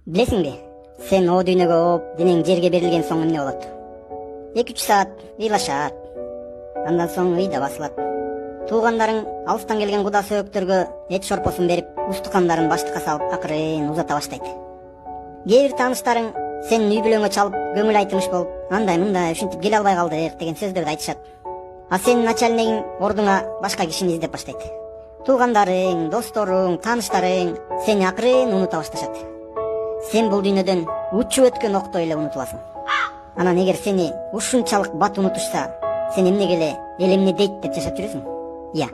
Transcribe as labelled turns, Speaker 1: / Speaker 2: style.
Speaker 1: Билесиңби, сен о дүйнөгө ооп, денең жерге берилген соң эмне болот? 2-3 саат ыйлашат, андан соң ый да басылат. Туугандарың алыстан келген куда сөөктөргө эт шорпосун берип, устукандарын баштыкка салып, акырын узата баштайт. Кээ бир тааныштарың сенин үй бүлөңө чалып, көңүл айтымыш болуп, андай-мындай ушинтип келе албай калдык деген сөздөрдү айтышат. А сенин начальнигиң ордуңа башка кишини издеп баштайт. Туугандарың, досторуң, тааныштарың сени акырын унута башташат. Сен бул дүйнөдөн учуп өткөн октой эле унутуласың. Анан эгер сени ушунчалык бат унутушса, сен эмнеге эле эл эмне дейт деп жашап жүрөсүң? Иә.